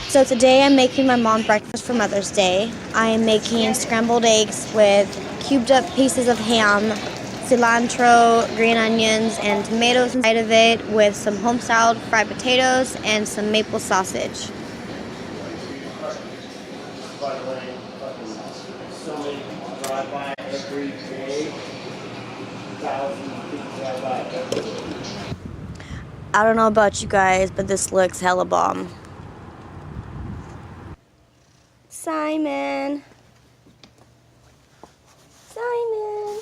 So today I'm making my mom breakfast for Mother's Day. I am making scrambled eggs with cubed up pieces of ham, cilantro, green onions, and tomatoes inside of it with some home-style fried potatoes and some maple sausage. By the way, so many people drive by every day. Thousands of people drive by every day. I don't know about you guys, but this looks hella bomb. Simon. Simon.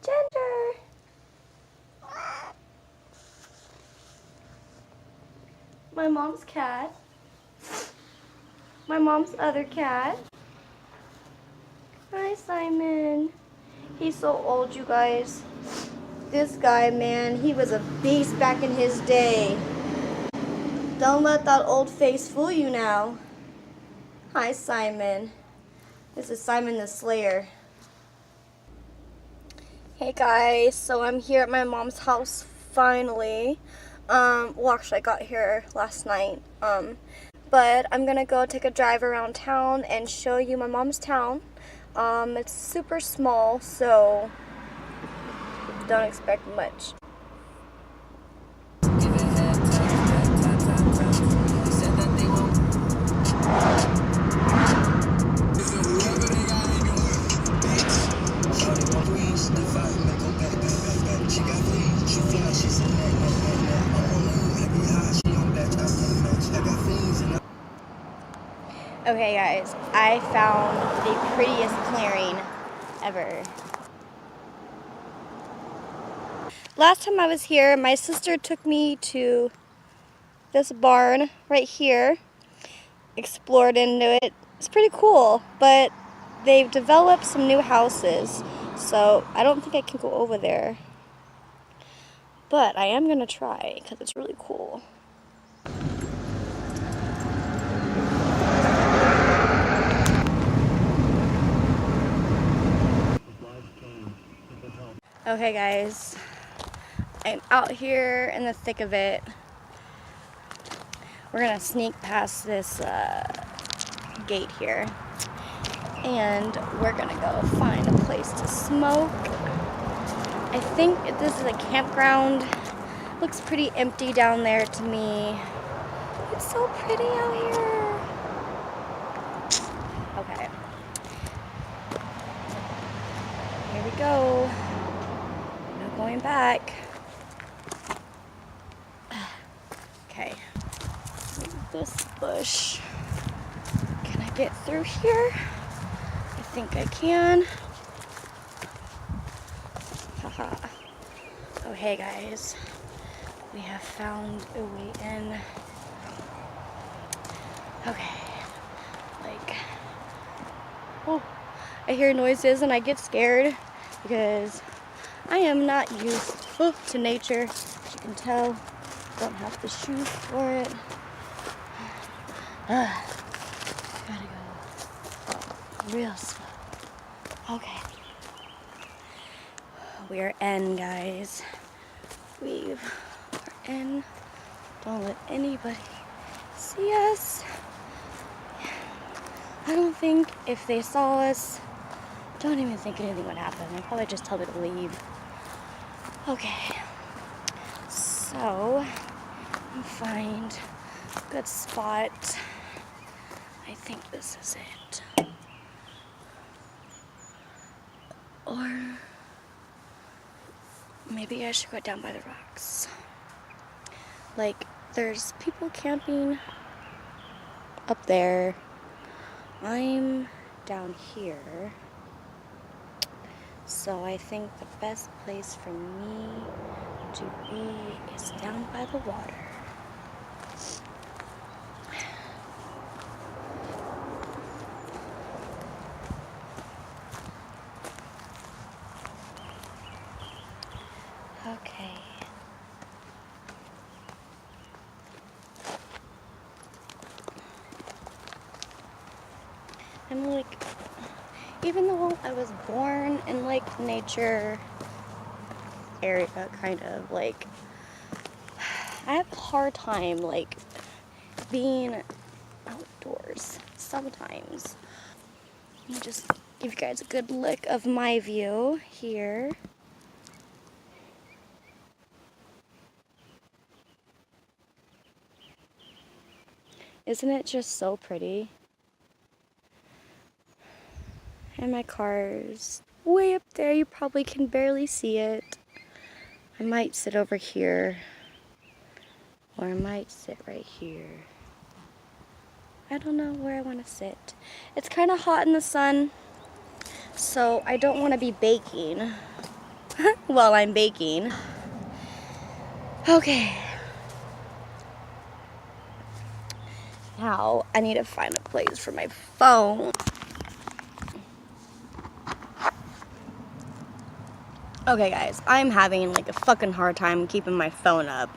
Ginger. My mom's cat. My mom's other cat. Hi, Simon. He's so old, you guys. This guy, man, he was a beast back in his day. Don't let that old face fool you now. Hi, Simon. This is Simon the Slayer. Hey guys, so I'm here at my mom's house finally. Well, actually I got here last night. But I'm gonna go take a drive around town and show you my mom's town. It's super small, so don't expect much. Okay guys, I found the prettiest clearing ever. Last time I was here, my sister took me to this barn right here, explored into it. It's pretty cool, but they've developed some new houses, so I don't think I can go over there. But I am gonna try, because it's really cool. Okay guys, I'm out here in the thick of it. We're gonna sneak past this gate here, and we're gonna go find a place to smoke. I think this is a campground. Looks pretty empty down there to me. It's so pretty out here. Okay. Here we go. No going back. Okay. This bush. Can I get through here? I think I can. Haha. Oh, hey guys. We have found a way in. Okay. Like, oh, I hear noises and I get scared because I am not used to nature. As you can tell, don't have the shoes for it. Gotta go real slow. Okay. We are in, guys. We are in. Don't let anybody see us. I don't think if they saw us, don't even think anything would happen. They'll probably just tell me to leave. Okay. So, find a good spot. I think this is it. Or maybe I should go down by the rocks. Like, there's people camping up there. I'm down here. So I think the best place for me to be is down by the water. Okay. I'm like, even though I was born in like nature area, kind of like, I have a hard time like being outdoors sometimes. Let me just give you guys a good look of my view here. Isn't it just so pretty? And my car's way up there. You probably can barely see it. I might sit over here, or I might sit right here. I don't know where I want to sit. It's kind of hot in the sun, so I don't want to be baking while I'm baking. Okay. Now I need to find a place for my phone. Okay guys, I'm having like a fucking hard time keeping my phone up.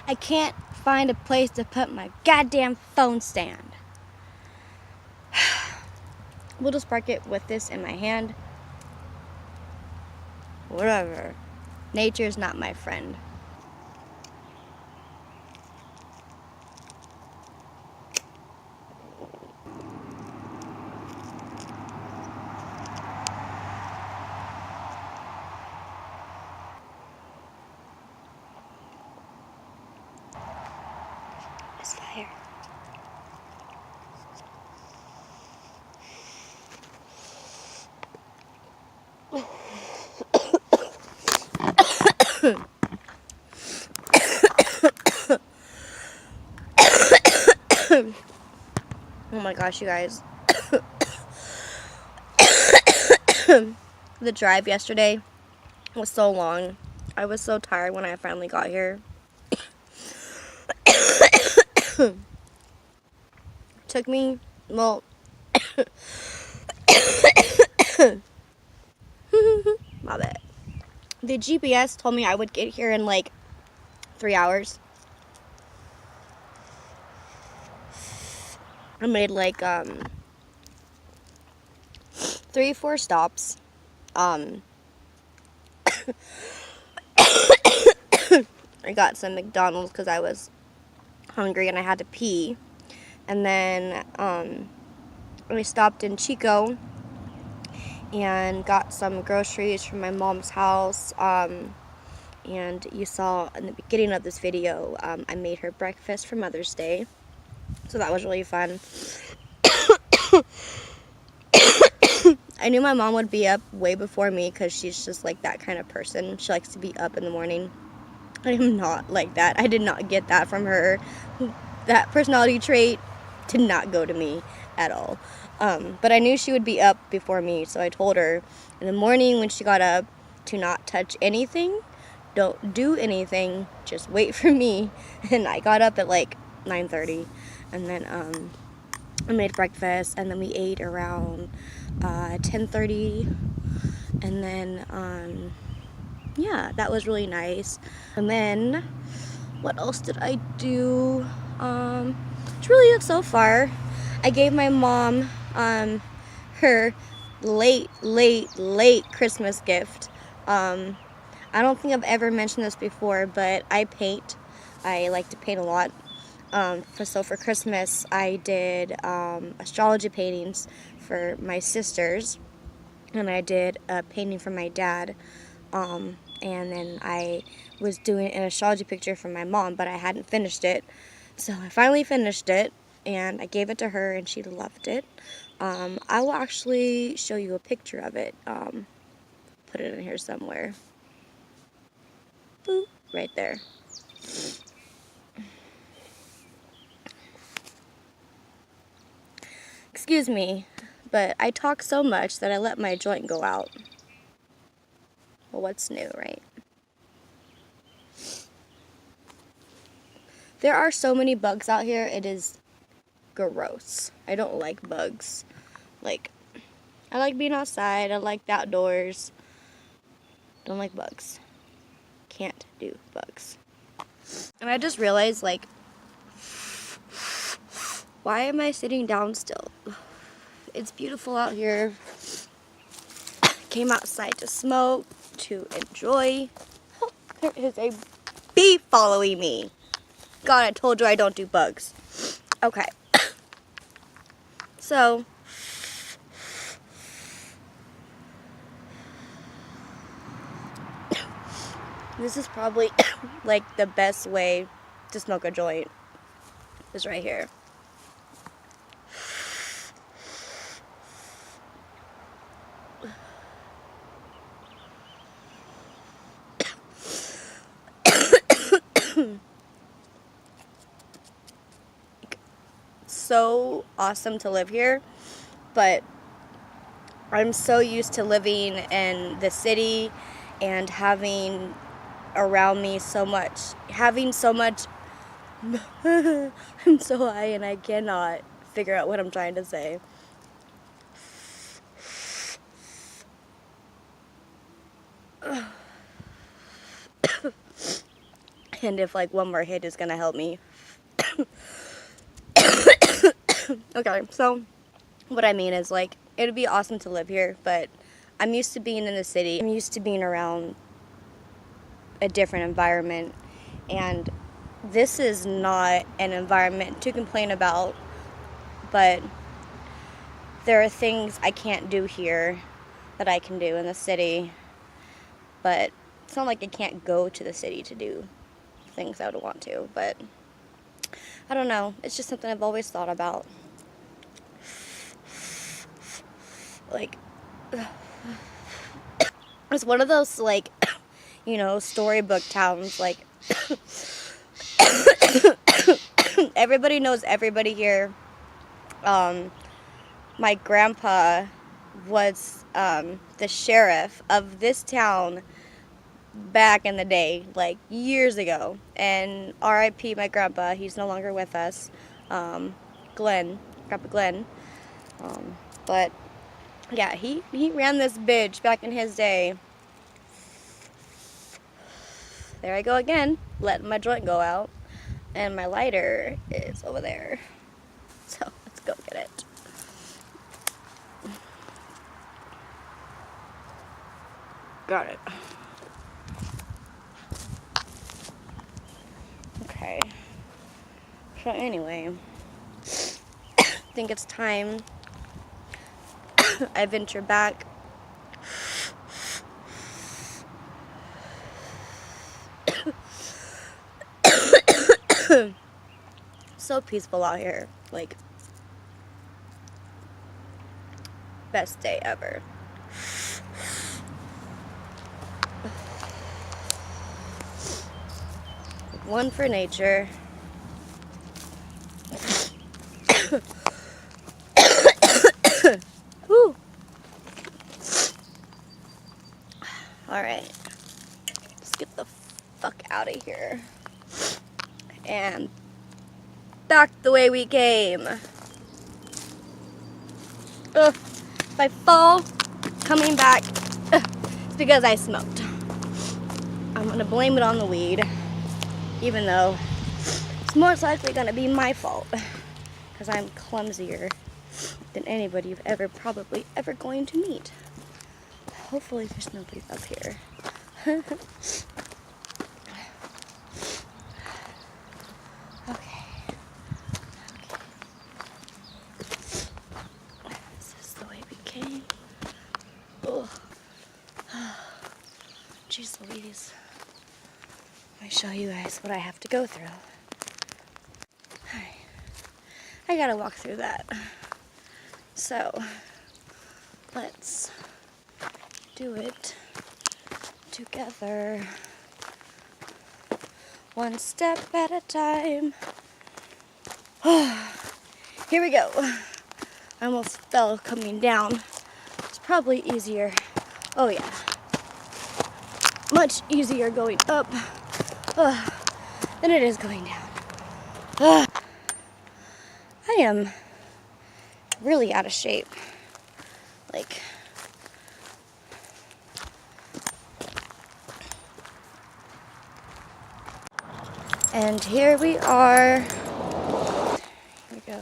I can't find a place to put my goddamn phone stand. We'll just park it with this in my hand. Whatever. Nature's not my friend. It's fire. Oh my gosh, you guys. The drive yesterday was so long. I was so tired when I finally got here. Took me, well, my bad. The GPS told me I would get here in like 3 hours. I made like 3-4 stops. I got some McDonald's because I was hungry and I had to pee. And then we stopped in Chico and got some groceries from my mom's house. And you saw in the beginning of this video, I made her breakfast for Mother's Day. So that was really fun. I knew my mom would be up way before me because she's just like that kind of person. She likes to be up in the morning. I am not like that. I did not get that from her. That personality trait did not go to me at all. But I knew she would be up before me, so I told her in the morning when she got up to not touch anything, don't do anything, just wait for me. And I got up at like 9:30, and then I made breakfast, and then we ate around 10:30, and then yeah, that was really nice. And then what else did I do? It's really it so far. I gave my mom her late Christmas gift. I don't think I've ever mentioned this before, but I paint. I like to paint a lot. So for Christmas, I did astrology paintings for my sisters, and I did a painting for my dad. And then I was doing an astrology picture for my mom, but I hadn't finished it. So I finally finished it, and I gave it to her, and she loved it. I will actually show you a picture of it. Put it in here somewhere. Boop, right there. Excuse me, but I talk so much that I let my joint go out. Well, what's new, right? There are so many bugs out here, it is gross. I don't like bugs. Like, I like being outside, I like the outdoors. Don't like bugs. Can't do bugs. And I just realized, like, why am I sitting down still? It's beautiful out here. Came outside to smoke, to enjoy. Oh, there is a bee following me. God, I told you I don't do bugs. Okay. So, this is probably like the best way to smoke a joint is right here. So awesome to live here, but I'm so used to living in the city and having around me so much, having so much. I'm so high and I cannot figure out what I'm trying to say. And if like one more hit is gonna help me. Okay, so what I mean is like it would be awesome to live here, but I'm used to being in the city. I'm used to being around a different environment, and this is not an environment to complain about, but there are things I can't do here that I can do in the city, but it's not like I can't go to the city to do things I would want to, but I don't know, it's just something I've always thought about. Like, it's one of those, like, you know, storybook towns, like, everybody knows everybody here. My grandpa was the sheriff of this town back in the day, like years ago, and R.I.P. my grandpa, he's no longer with us, Grandpa Glenn, but yeah, he ran this bitch back in his day. There I go again, letting my joint go out, and my lighter is over there, so let's go get it. Got it. Okay. So anyway, I think it's time I venture back. So peaceful out here. Like, best day ever. One for nature. Woo. Alright. Let's get the fuck out of here. And back the way we came. Ugh. If I fall coming back, it's because I smoked. I'm gonna blame it on the weed, even though it's most likely gonna be my fault, because I'm clumsier than anybody you've probably ever going to meet. Hopefully there's nobody up here. Okay. This is the way we came. Oh. Jeez Louise. Let me show you guys what I have to go through. I gotta walk through that. So, let's do it together. One step at a time. Here we go. I almost fell coming down. It's probably easier. Oh yeah. Much easier going up than it is going down. I am really out of shape. Like, and here we are. Here we go.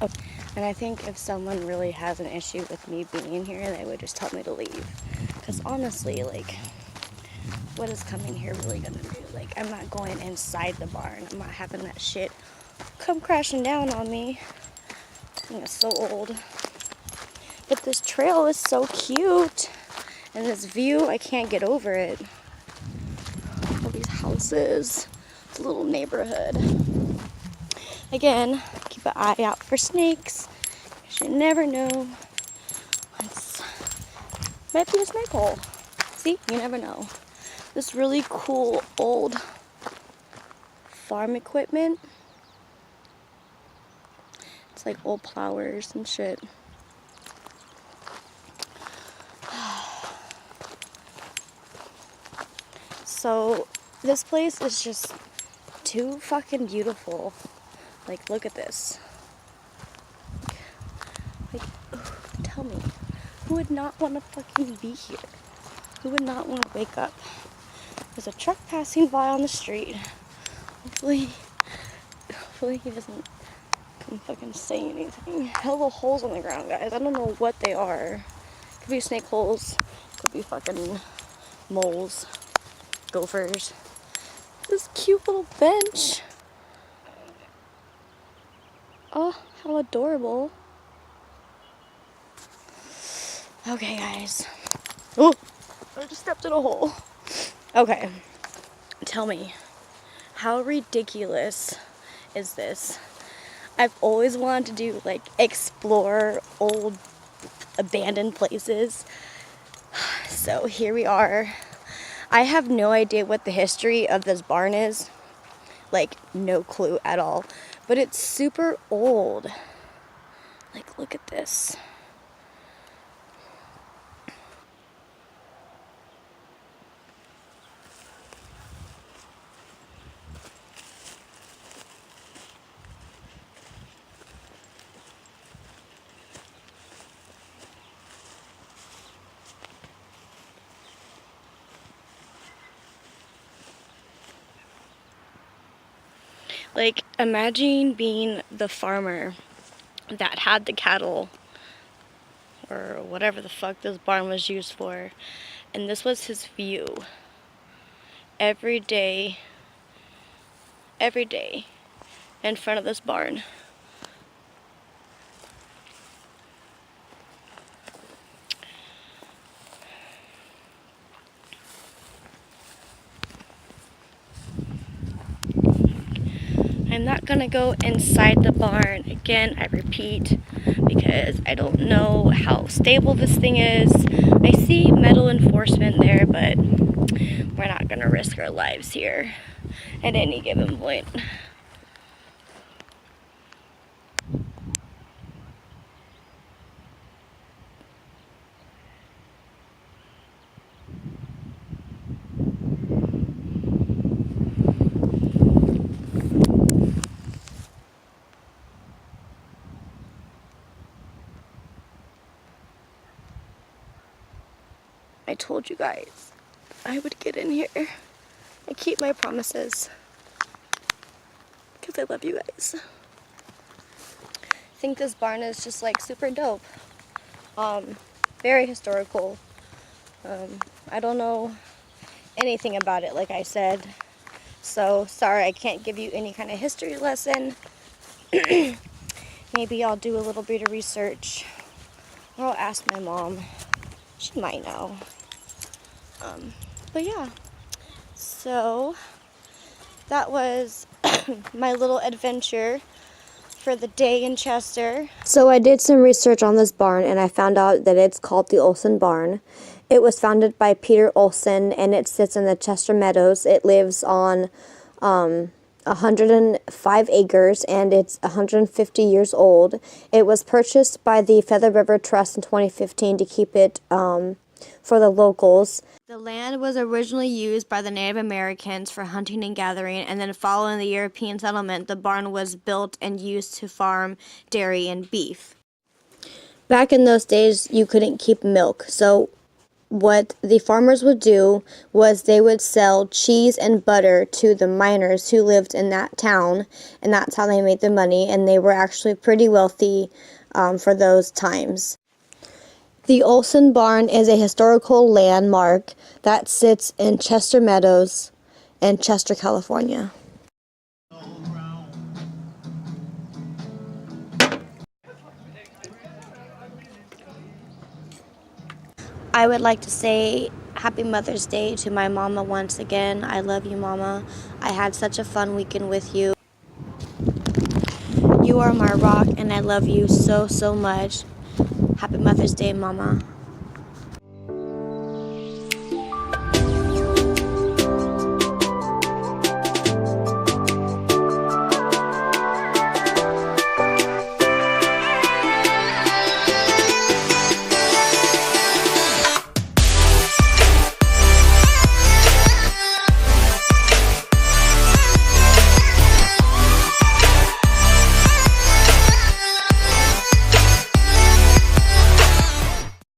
Oh, And I think if someone really has an issue with me being here, they would just tell me to leave. Because honestly, like, what is coming here really gonna do? Like, I'm not going inside the barn. I'm not having that shit come crashing down on me. I think it's so old. But this trail is so cute. And this view, I can't get over it. All these houses. It's a little neighborhood. Again, keep an eye out for snakes. You never know. It's might be a snake hole. See, you never know. This really cool old farm equipment. It's like old plowers and shit. So this place is just too fucking beautiful. Like, look at this. Like, tell me, who would not want to fucking be here? Who would not want to wake up? There's a truck passing by on the street. Hopefully he doesn't come fucking say anything. Hella holes on the ground, guys. I don't know what they are. Could be snake holes. Could be fucking moles. Gophers. This cute little bench. Oh, how adorable. Okay, guys. Oh, I just stepped in a hole. Okay, tell me, how ridiculous is this? I've always wanted to do, like, explore old abandoned places. So here we are. I have no idea what the history of this barn is. Like, no clue at all. But it's super old. Like, look at this. Like, imagine being the farmer that had the cattle, or whatever the fuck this barn was used for, and this was his view. Every day in front of this barn. I'm not gonna go inside the barn again, I repeat, because I don't know how stable this thing is. I see metal enforcement there, but we're not gonna risk our lives here at any given point. I told you guys I would get in here. I keep my promises because I love you guys. I think this barn is just like super dope. Very historical. I don't know anything about it, like I said. So sorry I can't give you any kind of history lesson. Maybe I'll do a little bit of research, or I'll ask my mom. She might know. But yeah, so that was my little adventure for the day in Chester. So I did some research on this barn, and I found out that it's called the Olson Barn. It was founded by Peter Olson, and it sits in the Chester Meadows. It lives on 105 acres, and it's 150 years old. It was purchased by the Feather River Trust in 2015 to keep it for the locals. The land was originally used by the Native Americans for hunting and gathering, and then following the European settlement, the barn was built and used to farm dairy and beef. Back in those days, you couldn't keep milk, so what the farmers would do was they would sell cheese and butter to the miners who lived in that town, and that's how they made their money, and they were actually pretty wealthy for those times. The Olson Barn is a historical landmark that sits in Chester Meadows in Chester, California. I would like to say Happy Mother's Day to my mama once again. I love you, Mama. I had such a fun weekend with you. You are my rock, and I love you so, so much. Happy Mother's Day, Mama.